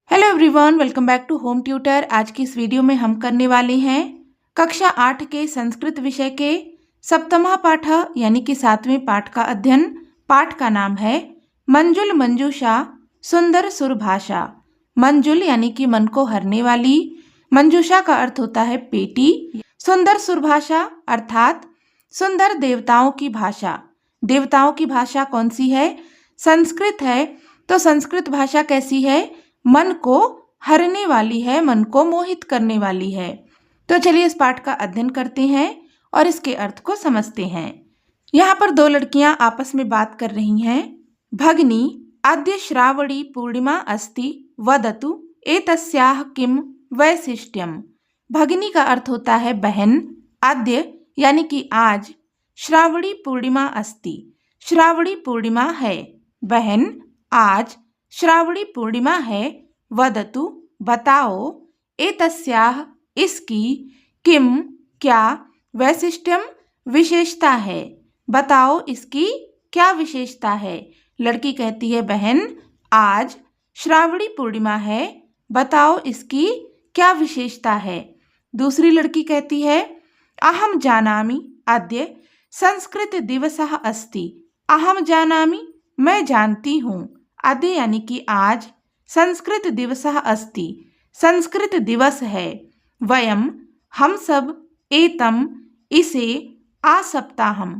Hello everyone, welcome back to home tutor. आज की इस वीडियो में हम करने वाले हैं कक्षा 8 के संस्कृत विषय के सप्तमः पाठ यानी कि 7वें पाठ का अध्ययन। पाठ का नाम है मंजुल मंजूषा सुंदर सुर भाषा। मंजुल यानी कि मन को हरने वाली, मंजूषा का अर्थ होता है पेटी, सुंदर सुर भाषा अर्थात सुंदर देवताओं की भाषा। देवताओं की भाषा कौन सी है? संस्कृत है। तो संस्कृत भाषा कैसी है? मन को हरने वाली है, मन को मोहित करने वाली है। तो चलिए इस पाठ का अध्ययन करते हैं और इसके अर्थ को समझते हैं। यहाँ पर दो लड़कियां आपस में बात कर रही हैं। भगिनी अद्य श्रावणी पूर्णिमा अस्ति वदतु एतस्याः किम वैशिष्ट्यम। भगिनी का अर्थ होता है बहन, अद्य यानी कि आज, श्रावणी पूर्णिमा अस्ति, श्रावणी पूर्णिमा है, बहन आज श्रावणी पूर्णिमा है, वदतु बताओ, एतस्याः इसकी, किम क्या, वैशिष्ट्यम विशेषता है, बताओ इसकी क्या विशेषता है। लड़की कहती है बहन आज श्रावणी पूर्णिमा है, बताओ इसकी क्या विशेषता है। दूसरी लड़की कहती है अहम जानामि अद्य संस्कृत दिवसः अस्ति। अहम जानामि मैं जानती हूँ, अद्य यानी कि आज, संस्कृत दिवसः अस्ति संस्कृत दिवस है, वयम हम सब, एतम इसे, आसप्ताहम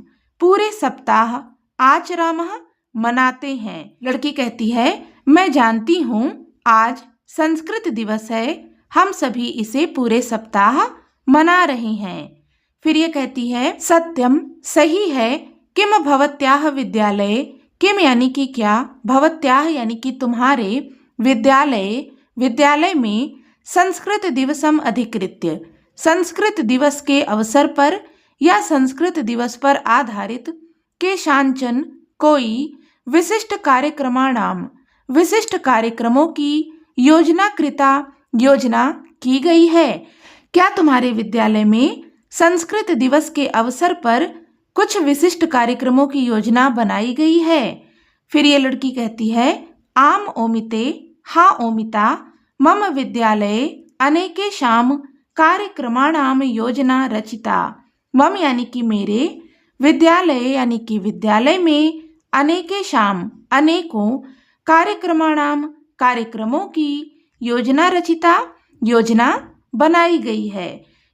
पूरे सप्ताह, आचरामः मनाते हैं। लड़की कहती है मैं जानती हूँ आज संस्कृत दिवस है, हम सभी इसे पूरे सप्ताह मना रहे हैं। फिर ये कहती है सत्यम सही है, किम भवत्याः विद्यालये, किम यानी कि क्या, भवत्याः यानी कि तुम्हारे, विद्यालय विद्यालय में, संस्कृत दिवसम अधिकृत्य संस्कृत दिवस के अवसर पर या संस्कृत दिवस पर आधारित, केषांचन कोई, विशिष्ट कार्यक्रमाणाम विशिष्ट कार्यक्रमों की, योजना कृता योजना की गई है। क्या तुम्हारे विद्यालय में संस्कृत दिवस के अवसर पर कुछ विशिष्ट कार्यक्रमों की योजना बनाई गई है। फिर ये लड़की कहती है आम ओमिते, हाँ ओमिता, मम विद्यालये अनेकेषां कार्यक्रमाणां योजना रचिता। मम यानी कि मेरे, विद्यालय यानी कि विद्यालय में, अनेकेषां अनेकों, कार्यक्रमाणां कार्यक्रमों की, योजना रचिता योजना बनाई गई है।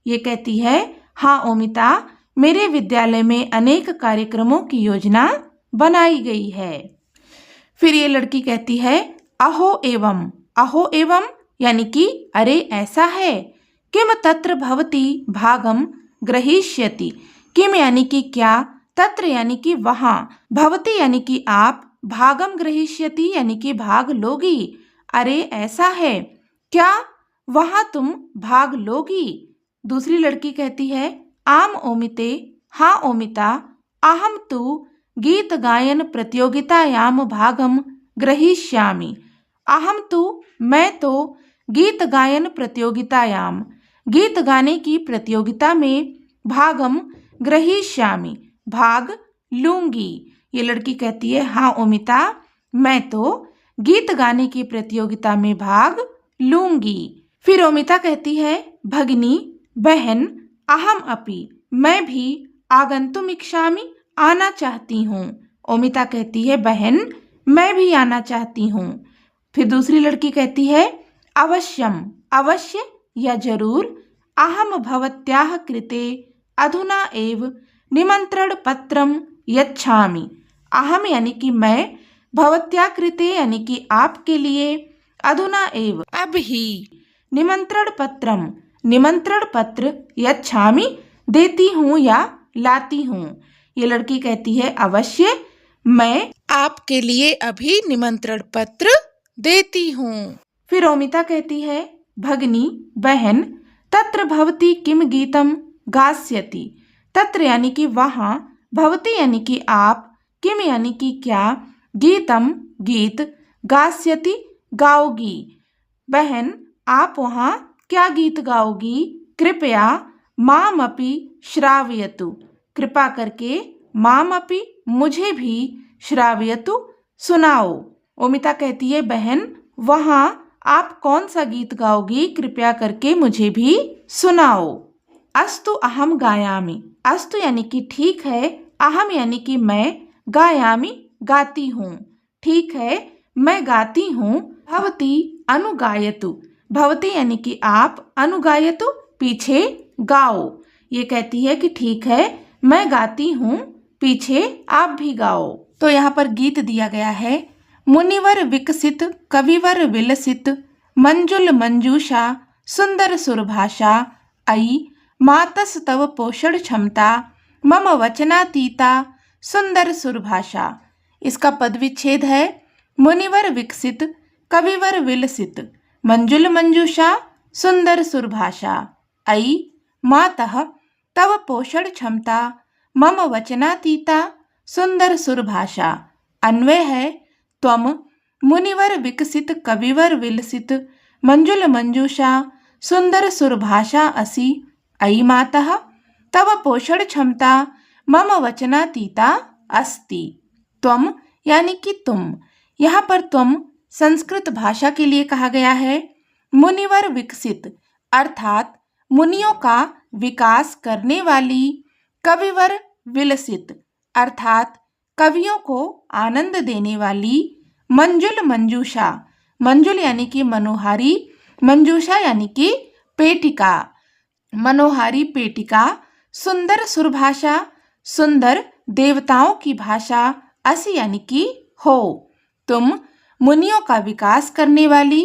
ये कहती है हाँ ओमिता, मेरे विद्यालय में अनेक कार्यक्रमों की योजना बनाई गई है। फिर ये लड़की कहती है अहो एवं, अहो एवं यानी कि अरे ऐसा है, किम तत्र भवती भागम ग्रहीष्यति, किम यानी कि क्या, तत्र यानी कि वहाँ, भवती यानी कि आप, भागम ग्रहीष्यति यानी कि भाग लोगी। अरे ऐसा है, क्या वहाँ तुम भाग लोगी। दूसरी लड़की कहती है आम ओमिते, हाँ ओमिता, अहम तु गीत गायन प्रतियोगितायां भागम ग्रहीष्यामि। अहम तु मैं तो, गीत गायन प्रतियोगितायां गीत गाने की प्रतियोगिता में, भागम ग्रहीष्यामि भाग लूंगी। ये लड़की कहती है हाँ ओमिता, मैं तो गीत गाने की प्रतियोगिता में भाग लूंगी। फिर ओमिता कहती है भगिनी बहन, अहम अपि मैं भी, आगंतुम इच्छामि आना चाहती हूँ। ओमिता कहती है बहन मैं भी आना चाहती हूँ। फिर दूसरी लड़की कहती है अवश्यम अवश्य या जरूर, अहम भवत्याः कृते अधुना एव निमंत्रण पत्रम यच्छामि। अहम यानी कि मैं, भवत्या कृते यानी कि आपके लिए, अधुना एव अब ही, निमंत्रण पत्रम निमंत्रण पत्र, यच्छामि देती हूँ या लाती हूँ। ये लड़की कहती है अवश्य मैं आपके लिए अभी निमंत्रण पत्र देती हूँ। फिर ओमिता कहती है भगिनी बहन, तत्र भवती किम गीतम गास्यति। तत्र यानी कि वहाँ, भवती यानी कि आप, किम यानी कि क्या, गीतम गीत, गास्यति गाओगी। बहन आप वहाँ क्या गीत गाओगी। कृपया मामपि श्रावयतु, कृपा करके, मामपि मुझे भी, श्रावयतु सुनाओ। ओमिता कहती है बहन वहाँ आप कौन सा गीत गाओगी? कृपया करके मुझे भी सुनाओ। अस्तु अहम गायामि। अस्तु यानी कि ठीक है, अहम यानी कि मैं, गायामि गाती हूँ। ठीक है, मैं गाती हूँ। भवती अनुगायतु। भवती यानी कि आप, अनुगायतु पीछे गाओ। ये कहती है कि ठीक है, मैं गाती हूँ, पीछे आप भी गाओ। तो यहाँ पर गीत दिया गया है। मुनिवर विकसित कविवर विलसित मंजुल मंजूषा सुंदर सुरभाषा आई मातस तव पोषण क्षमता मम वचनातीता सुंदर सुरभाषा। इसका पद विच्छेद है। मुनिवर विकसित कविवर विलसित मंजुल मंजूषा सुंदर सुरभाषा आई मातः तव पोषण क्षमता मम वचनातीता सुंदर सुरभाषा। अन्वय है त्वम मुनिवर विकसित कविवर विलसित मंजुल मंजूषा सुंदर सुरभाषा असि अयि मातः तव पोषण क्षमता मम वचनातीता अस्ति। त्वम यानी कि तुम। यहाँ पर त्वम संस्कृत भाषा के लिए कहा गया है। मुनिवर विकसित अर्थात मुनियों का विकास करने वाली, कविवर विलसित अर्थात कवियों को आनंद देने वाली, मंजुल मंजूषा, मंजुल यानी कि मनोहारी, मंजूषा यानी कि पेटिका, मनोहारी पेटिका, सुंदर सुरभाषा, सुंदर देवताओं की भाषा, असि यानी कि हो। तुम मुनियों का विकास करने वाली,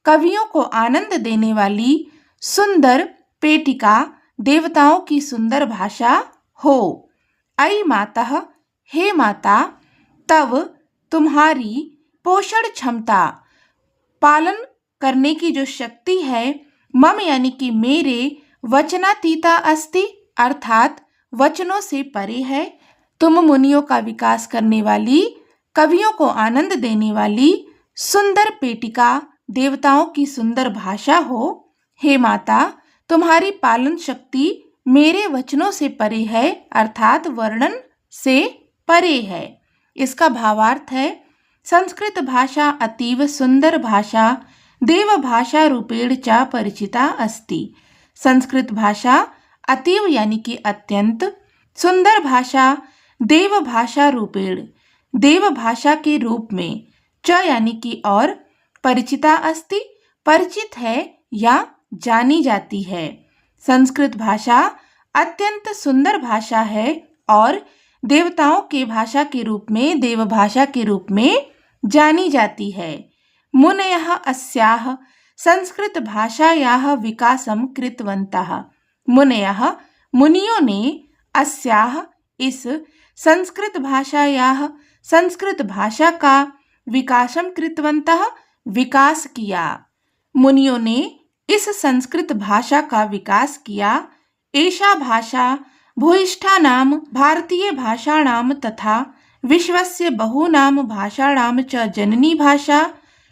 कवियों को आनंद देने वाली, सुंदर पेटिका, देवताओं की सुंदर भाषा हो। अयि मातः हे माता, तव तुम्हारी, पोषण क्षमता पालन करने की जो शक्ति है, मम यानी कि मेरे, वचनातीता अस्ति अर्थात वचनों से परे है। तुम मुनियों का विकास करने वाली, कवियों को आनंद देने वाली, सुंदर पेटिका, देवताओं की सुंदर भाषा हो। हे माता, तुम्हारी पालन शक्ति मेरे वचनों से परे है अर्थात वर्णन से परे है। इसका भावार्थ है संस्कृत भाषा अतीव सुंदर भाषा देव भाषा रूपेण च परिचिता अस्ति। संस्कृत भाषा अतीव यानी कि अत्यंत, सुंदर भाषा देव भाषा रूपेण देव भाषा के रूप में, च यानी कि और, परिचिता अस्ति परिचित है या जानी जाती है। संस्कृत भाषा अत्यंत सुंदर भाषा है और देवताओं के भाषा के रूप में, देव भाषा के रूप में जानी जाती है। मुनयः अस्याः संस्कृत भाषायाः विकासं कृतवन्तः। मुनयः मुनियों ने, अस्याः इस, संस्कृत भाषायाः संस्कृत भाषा का, विकासं कृतवन्तः विकास किया। मुनियों ने इस संस्कृत भाषा का विकास किया। एषा भाषा भूयिष्ठानां भारतीय भाषाणां तथा विश्वस्य बहूनां भाषाणां च जननी भाषा,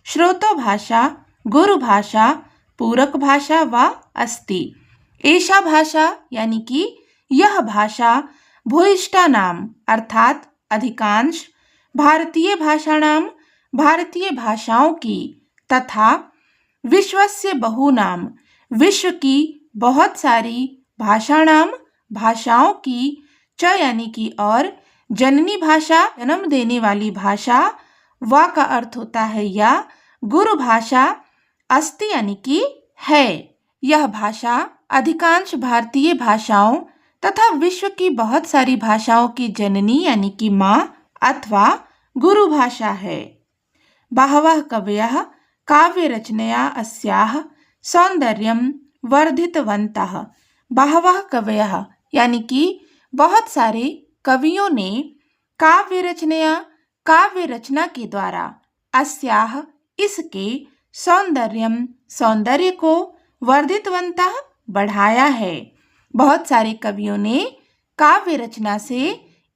श्रोतो भाषा, गुरु भाषा, पूरक भाषा वा अस्ति। एषा भाषा यानी कि यह भाषा भूयिष्ठानां अर्थात अधिकांश, भारतीय भाषाणां भारतीय भाषाओं की, तथा विश्वस्य बहूनां विश्व की बहुत सारी, भाषाणां भाषाओं की, च यानी कि और, जननी भाषा जन्म देने वाली भाषा, वा का अर्थ होता है या, गुरु भाषा, अस्ति यानी कि है। यह भाषा अधिकांश भारतीय भाषाओं तथा विश्व की बहुत सारी भाषाओं की जननी यानी कि माँ अथवा गुरु भाषा है। बहवः कवयः काव्य रचनया अस्याः सौंदर्यं वर्धितवन्तः। बहवः कवयः यानी कि बहुत सारे कवियों ने, काव्य रचनया काव्य रचना के द्वारा, अस्याः इसके, सौंदर्यम सौंदर्य को, वर्धितवन्तः बढ़ाया है। बहुत सारे कवियों ने काव्य रचना से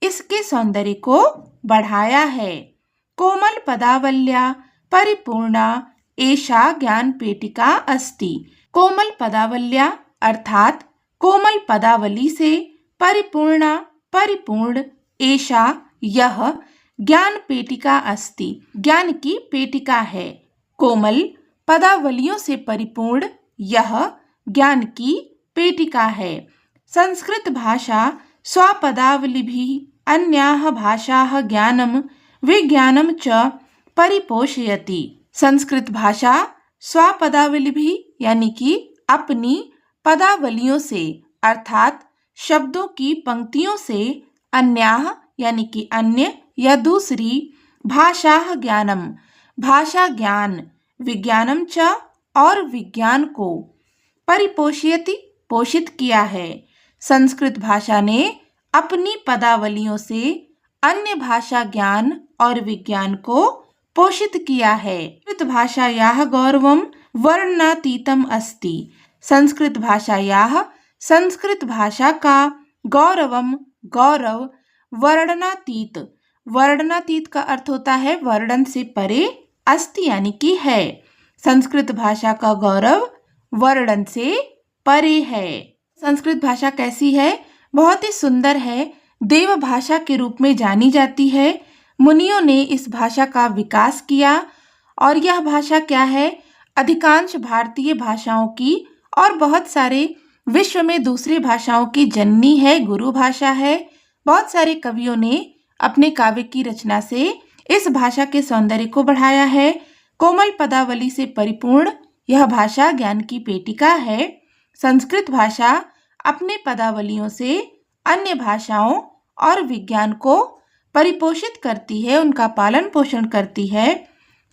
इसके सौंदर्य को बढ़ाया है। कोमल पदावल्या परिपूर्णा एषा ज्ञान पेटिका अस्ति। कोमल पदावल्या अर्थात कोमल पदावली से, परिपूर्णा परिपूर्ण, एषा यह, ज्ञान पेटिका अस्ति ज्ञान की पेटिका है। कोमल पदावलियों से परिपूर्ण यह ज्ञान की पेटिका है। संस्कृत भाषा स्वपदावलिभिः अन्याः भाषाः ज्ञानं विज्ञानं च परिपोषयति। संस्कृत भाषा स्वपदावलिभिः यानी कि अपनी पदावलियों से अर्थात शब्दों की पंक्तियों से अन्याः यानी कि अन्य या दूसरी भाषाः ज्ञानम भाषा ज्ञान विज्ञानम च और विज्ञान को परिपोषयति पोषित किया है। संस्कृत भाषा ने अपनी पदावलियों से अन्य भाषा ज्ञान और विज्ञान को पोषित किया है। संस्कृत भाषायाः गौरवं वर्णनातीतम अस्ति। संस्कृत भाषायाः संस्कृत भाषा का गौरवम गौरव वर्णनातीत वर्णनातीत का अर्थ होता है वर्णन से परे, अस्ति यानी कि है। संस्कृत भाषा का गौरव वर्णन से परे है। संस्कृत भाषा कैसी है? बहुत ही सुंदर है। देव भाषा के रूप में जानी जाती है। मुनियों ने इस भाषा का विकास किया और यह भाषा क्या है? अधिकांश भारतीय भाषाओं की और बहुत सारे विश्व में दूसरी भाषाओं की जननी है, गुरु भाषा है। बहुत सारे कवियों ने अपने काव्य की रचना से इस भाषा के सौंदर्य को बढ़ाया है। कोमल पदावली से परिपूर्ण यह भाषा ज्ञान की पेटिका है। संस्कृत भाषा अपने पदावलियों से अन्य भाषाओं और विज्ञान को परिपोषित करती है, उनका पालन पोषण करती है।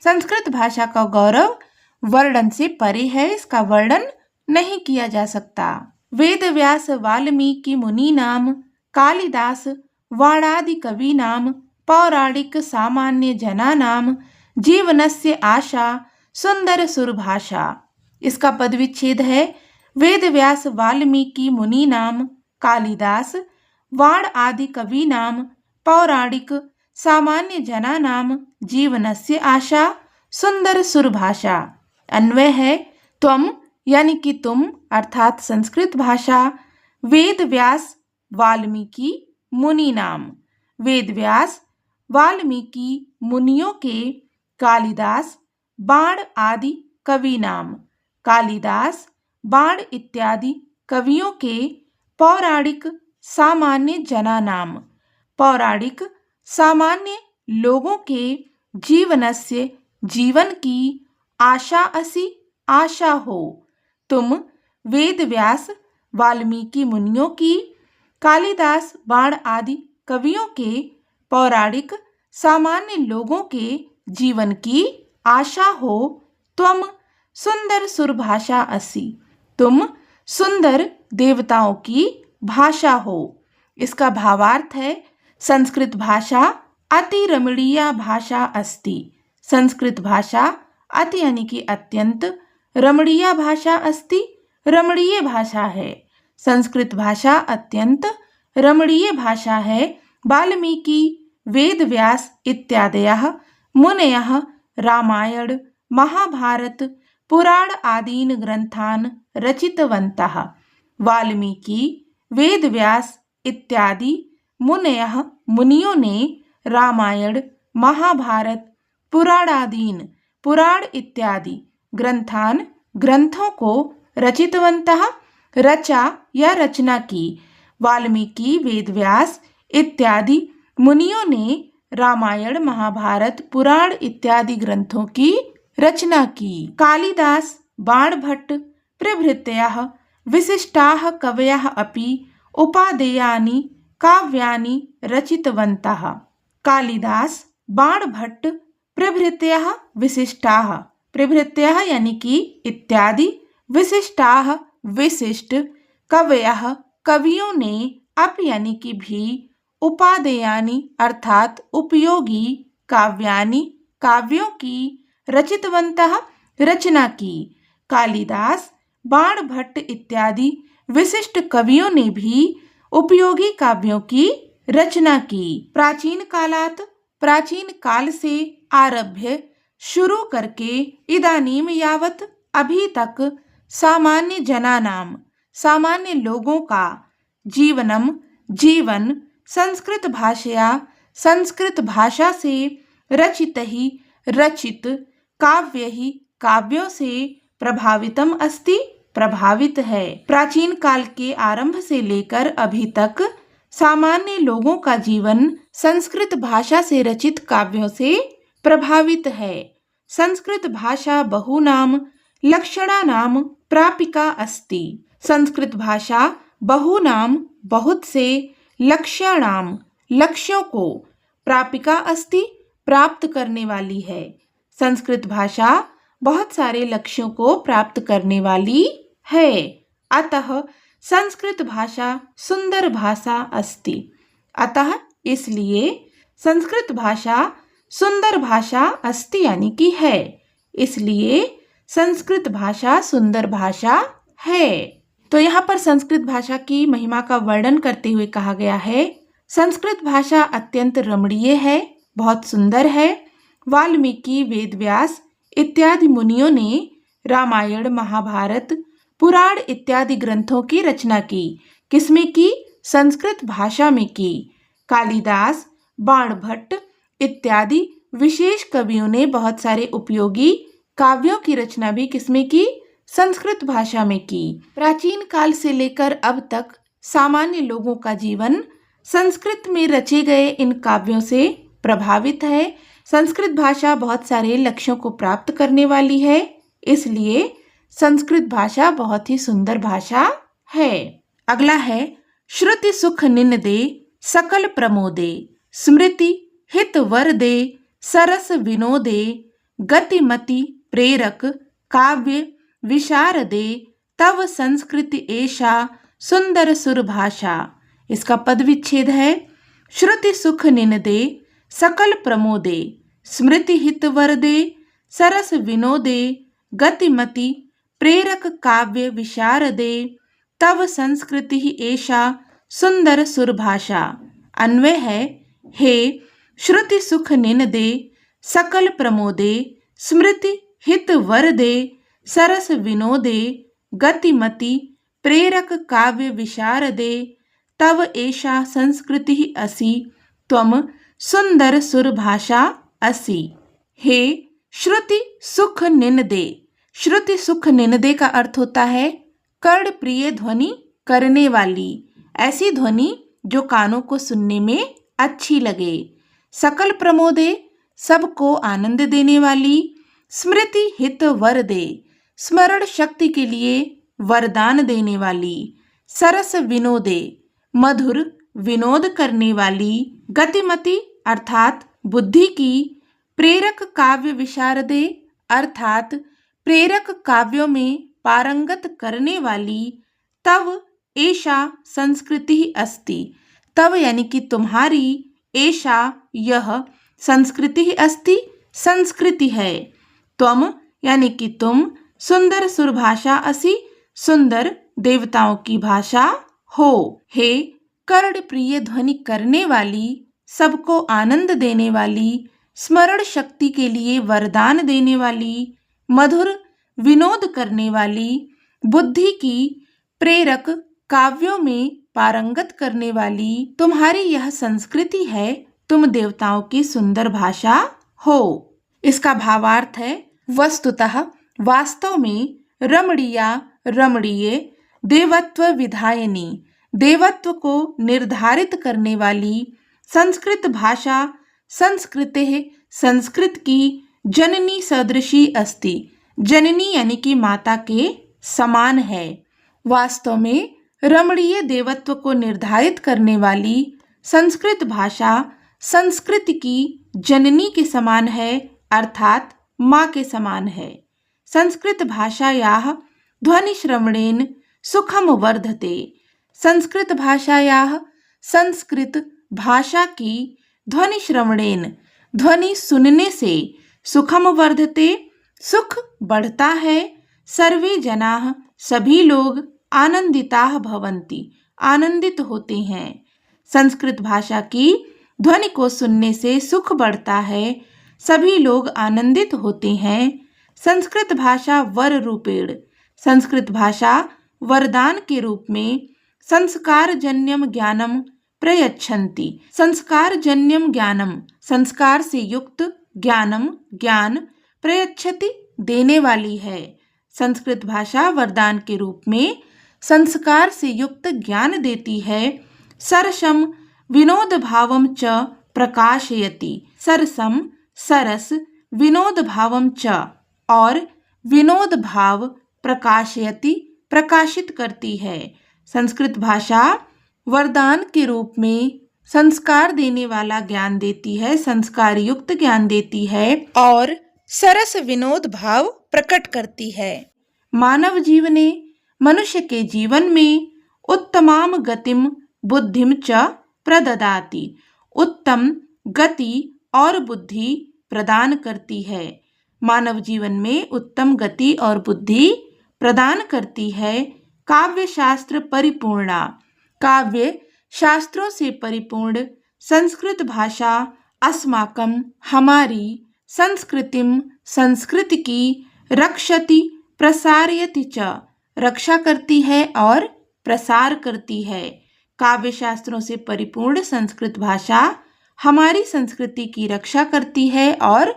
संस्कृत भाषा का गौरव वर्णन से परे है, इसका वर्णन नहीं किया जा सकता। वेद व्यास वाल्मीकि मुनि नाम कालिदास वाणादि कवि नाम पौराणिक सामान्य जना नाम जीवनस्य आशा सुंदर सुरभाषा। इसका पदविच्छेद है वेद व्यास वाल्मीकि मुनि नाम कालिदास वाण आदि कवि नाम पौराणिक सामान्य जना नाम जीवनस्य आशा सुंदर सुरभाषा। अन्वय है त्वम यानी कि तुम अर्थात संस्कृत भाषा वेद व्यास वाल्मीकि मुनि नाम वेद व्यास वाल्मीकि मुनियों के कालिदास बाण आदि कवि नाम कालिदास बाण इत्यादि कवियों के पौराणिक सामान्य जना नाम पौराणिक सामान्य लोगों के जीवनस्य जीवन की आशा असि आशा हो। तुम वेद व्यास वाल्मीकि मुनियों की कालिदास बाण आदि कवियों के पौराणिक सामान्य लोगों के जीवन की आशा हो। त्वम सुंदर सुरभाषा असि तुम सुंदर देवताओं की भाषा हो। इसका भावार्थ है संस्कृत भाषा अति रमणीय भाषा अस्ति। संस्कृत भाषा अति यानी कि अत्यंत, रमणीय भाषा अस्ति रमणीय भाषा है। संस्कृत भाषा अत्यंत रमणीय भाषा है। वाल्मीकि वेद व्यास इत्यादयः मुनयः रामायण महाभारत पुराण आदीन ग्रंथान रचितवन्तः। वाल्मीकि वेद व्यास इत्यादि मुनयः मुनियों ने रामायण महाभारत पुराणादीन पुराण इत्यादि ग्रंथान ग्रंथों को रचितवन्तः रचा या रचना की। वाल्मीकि वेद व्यास इत्यादि मुनियों ने रामायण महाभारत पुराण इत्यादि ग्रंथों की रचना की। कालिदास बाणभट्ट प्रभृतयः विशिष्टाः कवयः अपि उपादेयानि काव्यानि रचितवन्तः। कालिदास बाणभट्ट प्रभृतयः विशिष्टाः प्रभृतयः यानी कि इत्यादि विशिष्टाः विशिष्ट कवयः कवियों ने अपि यानी कि भी उपादेयानि अर्थात उपयोगी काव्यानि काव्यों की रचितवन्तः रचना की। कालिदास बाणभट्ट इत्यादि विशिष्ट कवियों ने भी उपयोगी काव्यों की रचना की। प्राचीन कालात प्राचीन काल से आरभ्य शुरू करके इदानीम यावत अभी तक सामान्य जनानाम सामान्य लोगों का जीवनम जीवन संस्कृत भाषया संस्कृत भाषा से रचित ही रचित काव्य ही काव्यों से प्रभावितम अस्ति, प्रभावित है। प्राचीन काल के आरंभ से लेकर अभी तक सामान्य लोगों का जीवन संस्कृत भाषा से रचित काव्यों से प्रभावित है। संस्कृत भाषा बहूनाम लक्षणानाम प्रापिका अस्ति। संस्कृत भाषा बहूनाम बहुत से लक्ष्याणाम लक्ष्यों को प्रापिका अस्ति प्राप्त करने वाली है। संस्कृत भाषा बहुत सारे लक्ष्यों को प्राप्त करने वाली है। अतः संस्कृत भाषा सुंदर भाषा अस्ति। अतः इसलिए संस्कृत भाषा सुंदर भाषा अस्ति यानी कि है, इसलिए संस्कृत भाषा सुंदर भाषा है। तो यहाँ पर संस्कृत भाषा की महिमा का वर्णन करते हुए कहा गया है, संस्कृत भाषा अत्यंत रमणीय है, बहुत सुंदर है। वाल्मीकि, वेदव्यास इत्यादि मुनियों ने रामायण, महाभारत, पुराण इत्यादि ग्रंथों की रचना की। किसमें की? संस्कृत भाषा में की। कालिदास, बाणभट्ट इत्यादि विशेष कवियों ने बहुत सारे उपयोगी काव्यों की रचना भी किसमें की? संस्कृत भाषा में की। प्राचीन काल से लेकर अब तक सामान्य लोगों का जीवन संस्कृत में रचे गए इन काव्यों से प्रभावित है। संस्कृत भाषा बहुत सारे लक्ष्यों को प्राप्त करने वाली है, इसलिए संस्कृत भाषा बहुत ही सुंदर भाषा है। अगला है श्रुति सुख निनदे सकल प्रमोदे स्मृति हित वरदे सरस विनोदे गतिमति प्रेरक काव्य विशारदे तव संस्कृति एषा सुंदर सुर भाषा। इसका पद विच्छेद है, श्रुति सुख निनदे सकल प्रमोदे स्मृति हित वरदे सरस विनोदे गतिमति प्रेरक काव्य विशारदे तव संस्कृति एषा सुंदर सुर भाषा। अन्वय है, हे श्रुति सुख निनदे सकल प्रमोदे स्मृति हित वरदे सरस विनोदे गतिमति प्रेरक काव्य विशारदे तव एषा संस्कृति असि त्वम सुंदर सुर भाषा असि। हे श्रुति सुख निनदे। श्रुति सुख निनदे का अर्थ होता है कर्ण प्रिय ध्वनि करने वाली, ऐसी ध्वनि जो कानों को सुनने में अच्छी लगे। सकल प्रमोदे सबको आनंद देने वाली। स्मृति हित वरदे स्मरण शक्ति के लिए वरदान देने वाली। सरस विनोदे मधुर विनोद करने वाली। गतिमति अर्थात बुद्धि की। प्रेरक काव्य विशारदे अर्थात प्रेरक काव्यों में पारंगत करने वाली। तव एषा संस्कृति अस्ति। तव यानी कि तुम्हारी, एषा यह, संस्कृति अस्ति संस्कृति है। त्वम यानी कि तुम, सुंदर सुर भाषा असि सुंदर देवताओं की भाषा हो। हे कर्ण प्रिय ध्वनि करने वाली, सबको आनंद देने वाली, स्मरण शक्ति के लिए वरदान देने वाली, मधुर विनोद करने वाली, बुद्धि की, प्रेरक काव्यों में पारंगत करने वाली तुम्हारी यह संस्कृति है, तुम देवताओं की सुंदर भाषा हो। इसका भावार्थ है, वस्तुतः वास्तव में रमणीया रमणीय, देवत्व विधायिनी देवत्व को निर्धारित करने वाली, संस्कृत भाषा संस्कृतेः संस्कृत की जननी सदृशी अस्ति। जननी यानी कि माता के समान है। वास्तव में रमणीय देवत्व को निर्धारित करने वाली संस्कृत भाषा संस्कृत की जननी के समान है, अर्थात माँ के समान है। संस्कृत भाषायाः ध्वनिश्रवणेन सुखम वर्धते। संस्कृत भाषायाः संस्कृत भाषा की ध्वनिश्रवणेन ध्वनि सुनने से सुखम वर्धते सुख बढ़ता है। सर्वे जनाः सभी लोग आनंदिताः भवन्ति आनंदित होते हैं। संस्कृत भाषा की ध्वनि को सुनने से सुख बढ़ता है, सभी लोग आनंदित होते हैं। संस्कृत भाषा वर रूपेण संस्कृत भाषा वरदान के रूप में संस्कारजन्यम ज्ञानम प्रयच्छन्ति। संस्कारजन्यम ज्ञानम संस्कार से युक्त ज्ञानम ज्ञान प्रयच्छति देने वाली है। संस्कृत भाषा वरदान के रूप में संस्कार से युक्त ज्ञान देती है। सरसम विनोद भावम च प्रकाशयति। सरसम सरस, विनोद भावम च और विनोद भाव, प्रकाशयति प्रकाशित करती है। संस्कृत भाषा वरदान के रूप में संस्कार देने वाला ज्ञान देती है, संस्कार युक्त ज्ञान देती है और सरस विनोद भाव प्रकट करती है। मानव जीवने, मनुष्य के जीवन में उत्तमाम गतिम बुद्धिम च प्रददाति। उत्तम गति और बुद्धि प्रदान करती है। मानव जीवन में उत्तम गति और बुद्धि प्रदान करती है। काव्य शास्त्र परिपूर्णा। काव्य शास्त्रों से परिपूर्ण संस्कृत भाषा अस्माकं हमारी संस्कृतिम संस्कृति की रक्षति प्रसारयति च रक्षा करती है और प्रसार करती है। काव्य शास्त्रों से परिपूर्ण संस्कृत भाषा हमारी संस्कृति की रक्षा करती है और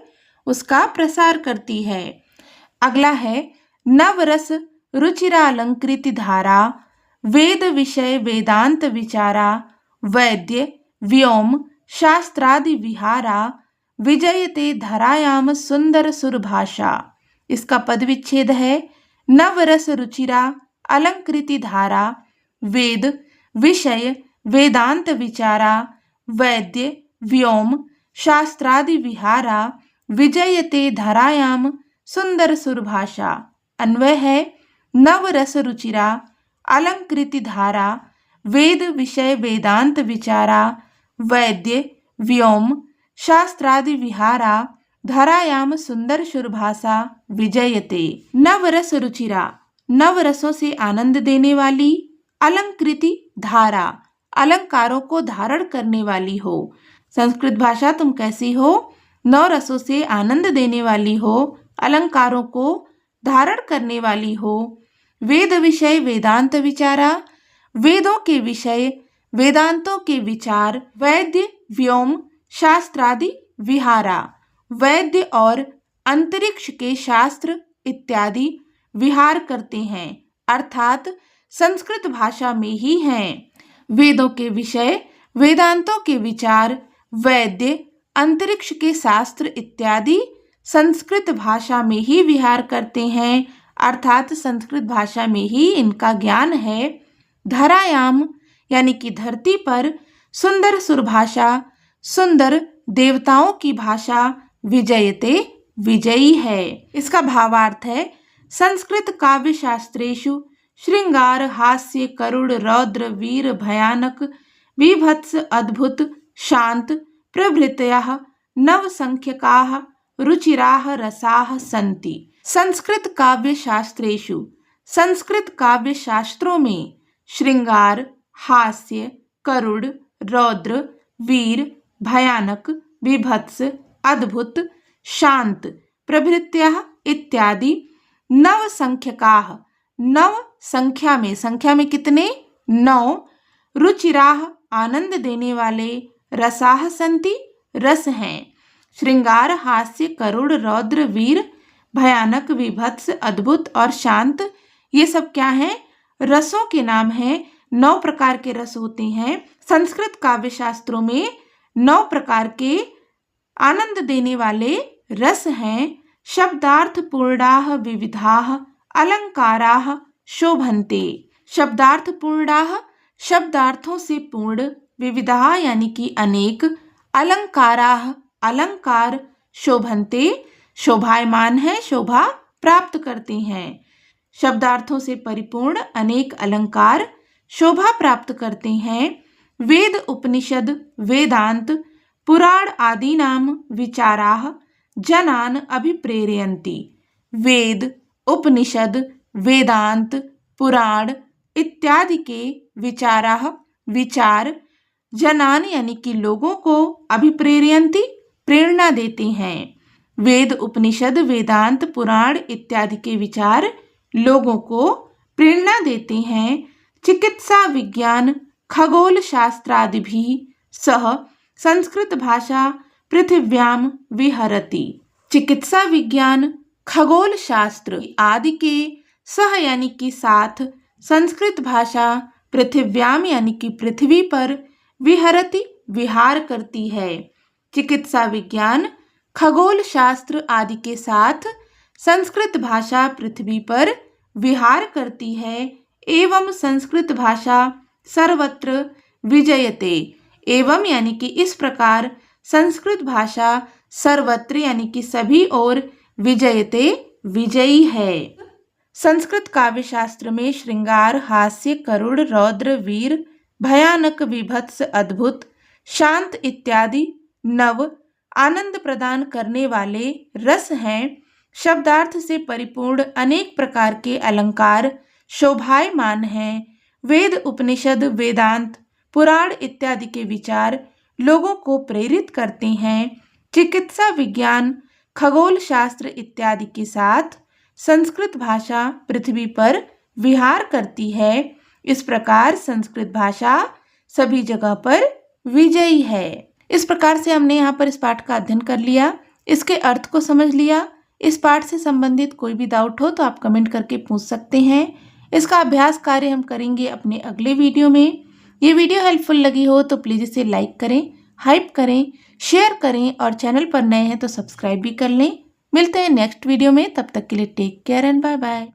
उसका प्रसार करती है। अगला है नवरस रुचिरालंकृत धारा, वेद विषय वेदांत विचारा, वैद्य व्योम शास्त्रादि विहारा, विजयते धरायाम सुंदर सुरभाषा। इसका पद विच्छेद है नवरस रुचिरा अलंकृति धारा, वेद विषय वेदांत विचारा, वैद्य व्योम शास्त्रादि विहारा, विजयते धरायाम सुंदर सुरभाषा। अन्वय है नवरस रुचिरा अलंकृति धारा, वेद विषय वेदांत विचारा, वैद्य व्योम शास्त्रादि विहारा, धरायाम सुंदर शुरभाषा, विजयते। नवरस रुचिरा, नवरसों से आनंद देने वाली, अलंकृति धारा, अलंकारों को धारण करने वाली हो। संस्कृत भाषा तुम कैसी हो? नौ रसों से आनंद देने वाली हो, अलंकारों को धारण करने वाली हो। वेद विषय वेदांत विचारा, वेदों के विषय वेदांतों के विचार, वैद्य व्योम शास्त्रादि विहारा, वैद्य और अंतरिक्ष के शास्त्र इत्यादि विहार करते हैं, अर्थात संस्कृत भाषा में ही हैं। वेदों के विषय वेदांतों के विचार, वैद्य अंतरिक्ष के शास्त्र इत्यादि संस्कृत भाषा में ही विहार करते हैं, अर्थात संस्कृत भाषा में ही इनका ज्ञान है। धरायाम यानी कि धरती पर, सुंदर सुरभाषा सुंदर देवताओं की भाषा, विजयते विजयी है। इसका भावार्थ है संस्कृत काव्य शास्त्रेषु श्रृंगार हास्य करुण रौद्र वीर भयानक बीभत्स अद्भुत शांत प्रभृतयः नवसंख्यकाः रुचिराः रसाः सन्ति। संस्कृत काव्य शास्त्रेषु, संस्कृत काव्य शास्त्रों में श्रृंगार हास्य करुण रौद्र वीर भयानक बीभत्स अद्भुत शांत प्रभृतयः इत्यादि नवसंख्यकाः, नव संख्या में, संख्या में कितने? 9, रुचिराः आनंद देने वाले, रसाः सन्ति रस हैं। श्रृंगार हास्य करुण रौद्र वीर भयानक विभत्स अद्भुत और शांत, ये सब क्या हैं? रसों के नाम हैं। 9 प्रकार के रस होते हैं। संस्कृत काव्य शास्त्रों में 9 प्रकार के आनंद देने वाले रस हैं। शब्दार्थ पूर्णाः विविधाः अलंकाराः शोभन्ते। शब्दार्थ पूर्णाः, शब्दार्थों से पूर्ण, विविधाः यानी कि अनेक, अलंकाराः अलंकार, शोभन्ते शोभायमान है, शोभा प्राप्त करते हैं। शब्दार्थों से परिपूर्ण अनेक अलंकार शोभा प्राप्त करते हैं। वेद उपनिषद वेदांत पुराण आदीनाम विचाराः जनान अभिप्रेरयन्ति। वेद उपनिषद वेदांत पुराण इत्यादि के विचाराः विचार जनान यानी कि लोगों को अभिप्रेरयन्ति प्रेरणा देते हैं। वेद उपनिषद वेदांत पुराण इत्यादि के विचार लोगों को प्रेरणा देते हैं। चिकित्सा विज्ञान खगोल शास्त्रादि भी सह संस्कृत भाषा पृथिव्याम विहरति। चिकित्सा विज्ञान खगोल शास्त्र आदि के सह यानी कि साथ संस्कृत भाषा पृथिव्याम यानी कि पृथ्वी पर विहरति विहार करती है। चिकित्सा विज्ञान खगोल शास्त्र आदि के साथ संस्कृत भाषा पृथ्वी पर विहार करती है एवं संस्कृत भाषा सर्वत्र विजयते। एवं यानी कि इस प्रकार संस्कृत भाषा सर्वत्र यानी कि सभी ओर विजयते विजयी है। संस्कृत काव्य शास्त्र में श्रृंगार, हास्य, करुण, रौद्र, वीर, भयानक, विभत्स, अद्भुत, शांत इत्यादि नव आनंद प्रदान करने वाले रस हैं। शब्दार्थ से परिपूर्ण अनेक प्रकार के अलंकार शोभायमान हैं। वेद, उपनिषद, वेदांत, पुराण इत्यादि के विचार लोगों को प्रेरित करते हैं। चिकित्सा विज्ञान, खगोल शास्त्र इत्यादि के साथ संस्कृत भाषा पृथ्वी पर विहार करती है। इस प्रकार संस्कृत भाषा सभी जगह पर विजयी है। इस प्रकार से हमने यहाँ पर इस पाठ का अध्ययन कर लिया, इसके अर्थ को समझ लिया। इस पाठ से संबंधित कोई भी डाउट हो तो आप कमेंट करके पूछ सकते हैं। इसका अभ्यास कार्य हम करेंगे अपने अगले वीडियो में। ये वीडियो हेल्पफुल लगी हो तो प्लीज़ इसे लाइक करें, हाइप करें, शेयर करें और चैनल पर नए हैं तो सब्सक्राइब भी कर लें। मिलते हैं नेक्स्ट वीडियो में, तब तक के लिए take care and bye bye.